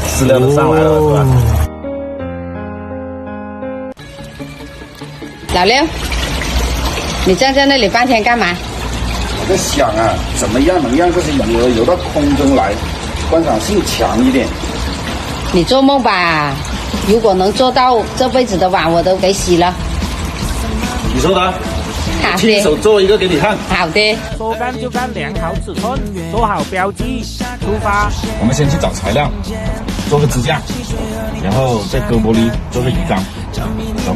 饲料都上来了，是吧？老六，你站在那里半天干嘛？我在想啊，怎么样能让这些鱼儿游到空中来，观赏性强一点？你做梦吧！如果能做到，这辈子的碗我都给洗了。你说的，好亲的，手做一个给你看。好的。说干就干，量好尺寸，做好标记，出发。我们先去找材料，做个支架，然后在胳膊里做个鱼缸。走。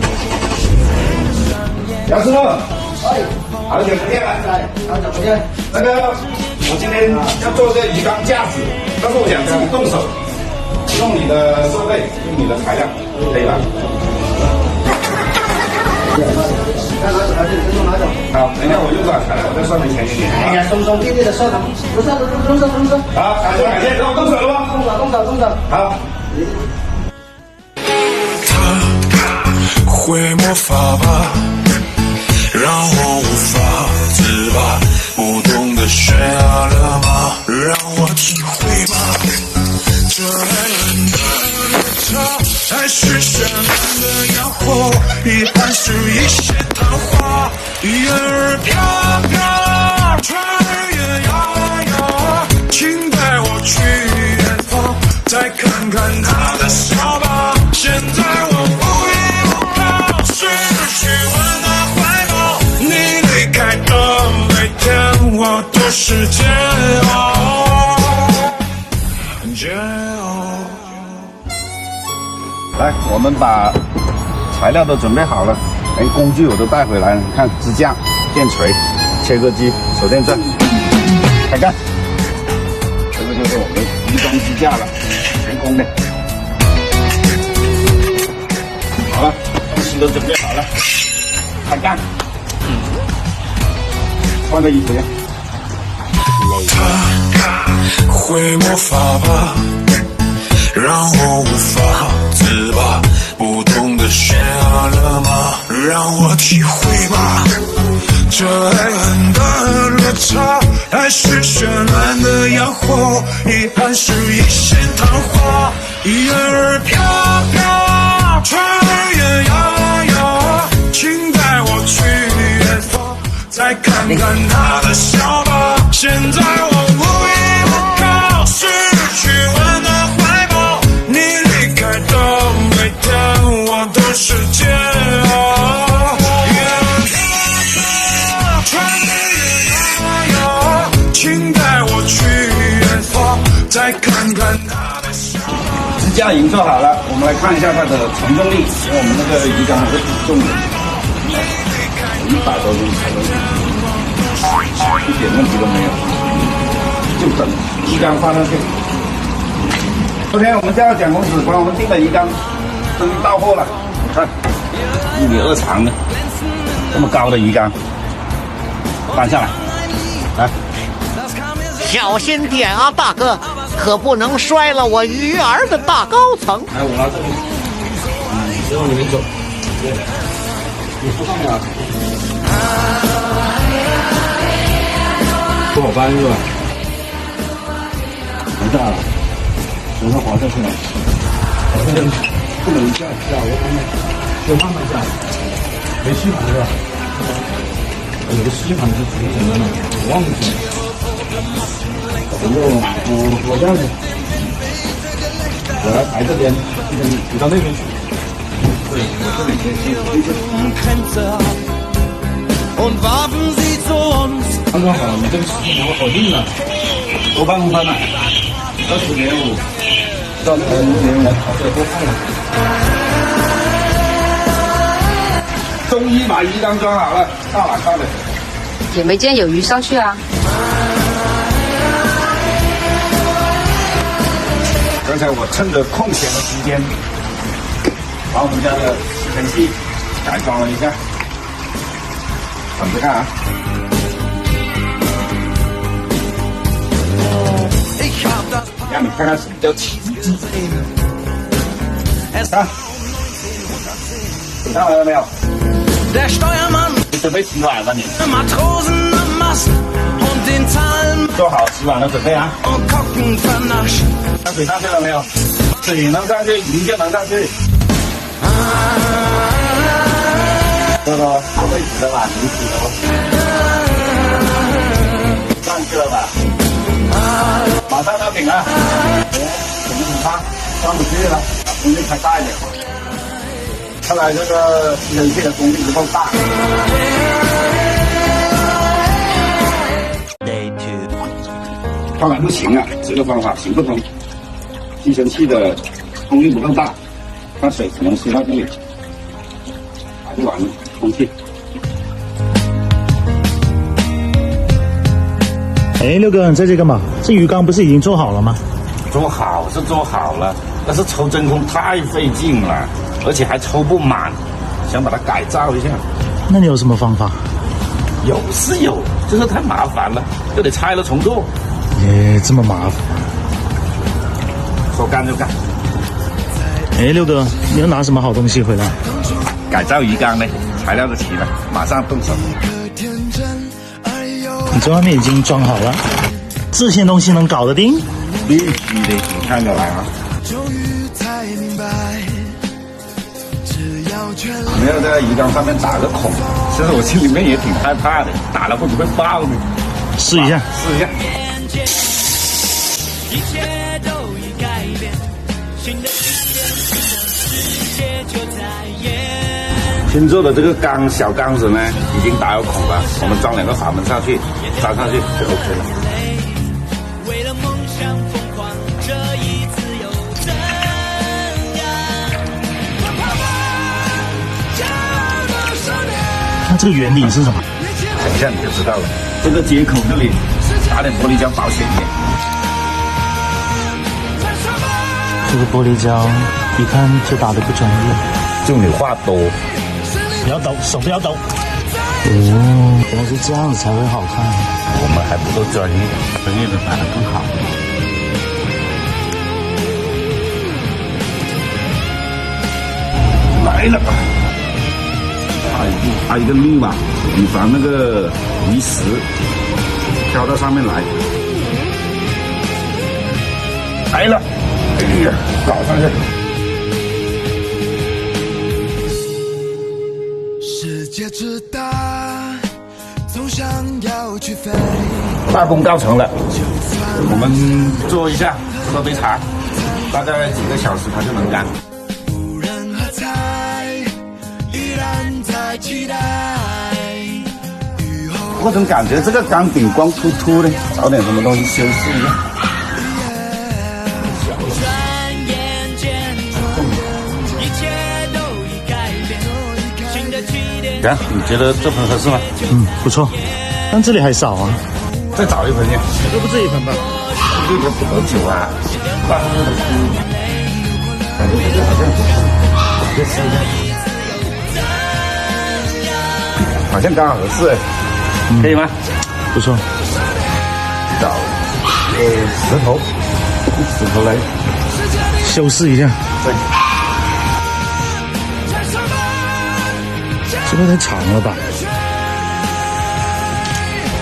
杨师傅，好久不见了，好久不见。那个，我今天要做这鱼缸架子，但是我想自己动手，用你的设备，用你的材料，可以吧？好，等一下我用多少材料，我再算你钱给你。哎呀，松松立立的算了，不算了，动手。好，感谢，跟我动手了吗？动手。好。他会魔法吧，让我无法自拔，不懂得悬崖勒马，让我体会吧，这爱人的热潮，爱是绚烂的烟火，遗憾是一线昙花，云儿飘飘，船儿也摇摇，请带我去远方，再看看他的笑吧，现在我无依无靠，失去温暖怀抱，你离开的每天，我都是煎熬。来，我们把材料都准备好了，连工具我都带回来了。你看，支架、电锤、切割机、手电钻，开干！这个就是我们鱼缸支架了，全空的。好了，东西都准备好了，开干！换个衣服呀。他会魔法吧，让我无法自拔，不懂得悬崖勒马，让我体会吧，这爱恨的落差，爱是绚烂的烟火，遗憾是一线昙花，云儿飘飘，船儿也摇摇，请带我去远方，再看看他的笑吧，现在我无依无靠，失去温暖怀抱，你离开的每天，我都是煎熬。船儿也摇摇，请带我去远方，再看看他的笑。支架已经做好了，我们来看一下它的承重力，因为我们那个鱼缸还是挺重的，100多斤才能，一点问题都没有，就等鱼缸放上去。昨天我们叫蒋公子帮我们订的鱼缸终于到货了，你看1.2米长的，这么高的鱼缸，搬下来，来。小心点啊，大哥，可不能摔了我鱼儿的大高层。来，我拿这里，之后你们走。你不上啊？不好搬是吧？没大了，手上滑下去了。不能下，我看看，就慢慢下，没吸盘是吧？有个吸盘是怎么的？我忘记了。我这样子，我来排这边，你到那边去。对，我这里刚刚好，你这个时间我搞定了，多半公分了，20.5，到0.5，好这多看了。终于把鱼缸装好了，大碗大的。也没见有鱼上去啊。刚才我趁着空闲的时间，把我们家的吸尘器改装了一下，等着看啊！让你看看什么叫奇迹。看，你看完了没有？你准备洗碗了你？做好洗碗的准备啊！热水上去了没有？水能上去，鱼就能上去。这个这位置的吧，你洗了上去了吧？马上到顶了，怎么它上不去了？功率开大一点。看来这个吸尘器的功率不够大。看来不行啊，这个方法行不通。吸尘器的功率不够大，它水只能吸到这里，打不完空气。哎，六哥，你在这干嘛？这鱼缸不是已经做好了吗？做好是做好了，但是抽真空太费劲了，而且还抽不满，想把它改造一下。那你有什么方法？有是有，就是太麻烦了，就得拆了重做。耶，这么麻烦。说干就干。哎，六哥，你要拿什么好东西回来？改造鱼缸呢，材料都齐了，马上动手。你这外面已经装好了，这些东西能搞得定？必须的，你看着来啊！没有在鱼缸上面打个孔，其实我心里面也挺害怕的，打了会不会爆呢？试一下，试一下。新做的这个缸小缸子呢，已经打有孔了，我们装2个阀门上去，装上去就 OK 了。那这个原理是什么？等一下你就知道了。这个接口这里打点玻璃胶保险一点。这个玻璃胶一看就打得不专业，就你话多，不要抖，手不要抖。哦，原来是这样子才会好看。我们还不够专业，专业的打得更好。来了，它一个力嘛，以防那个鱼食飘到上面来。来了，哎呀，搞上去。世界之大，总想要去飞。大功告成了，我们做一下，喝杯茶，大概几个小时它就能干。无人喝彩，依然在期待。我总感觉这个缸顶光秃秃的，找点什么东西修饰一下。行，你觉得这盆合适吗？不错，但这里还少啊，再找一盆去。要不这一盆吧？这个不够久啊，放热的哭。感觉这个好像再试一下，好像刚好合适，可以吗？不错。找石头，石头来修饰一下。对。这个太长了吧？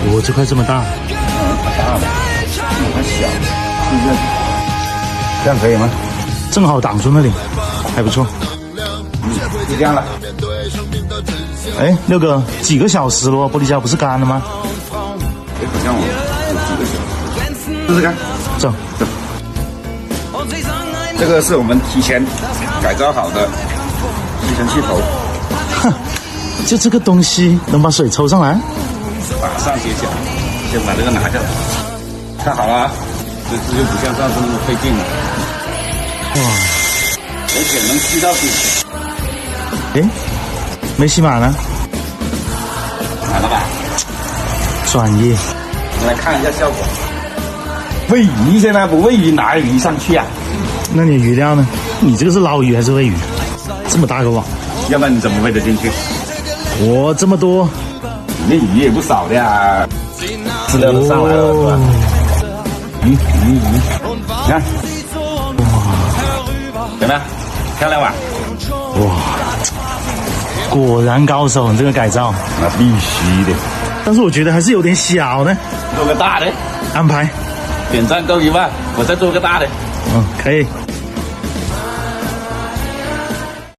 我这块这么大，太大了，太小，是不是？这样可以吗？正好挡住那里，还不错。就这样了。哎，六哥，几个小时了，玻璃胶不是干了吗？哎，好像我有几个小时，试试看。走。这个是我们提前改造好的吸尘器头。哼，就这个东西能把水抽上来？马上揭晓，先把这个拿下来。看好了啊，这次就不像上次那么费劲了。哇！而且能吸到底。哎，没吸满呢。满了吧？专业。我们来看一下效果。喂鱼现在不喂鱼，拿鱼上去啊？那你鱼料呢？你这个是捞鱼还是喂鱼？这么大个网，要不然你怎么喂得进去？我这么多，你那鱼也不少的呀，资料都上来了、是吧？鱼，你看，哇，怎么样？漂亮吧？哇，果然高手，你这个改造，那必须的。但是我觉得还是有点小呢。做个大的，安排。点赞够1万，我再做个大的。可以。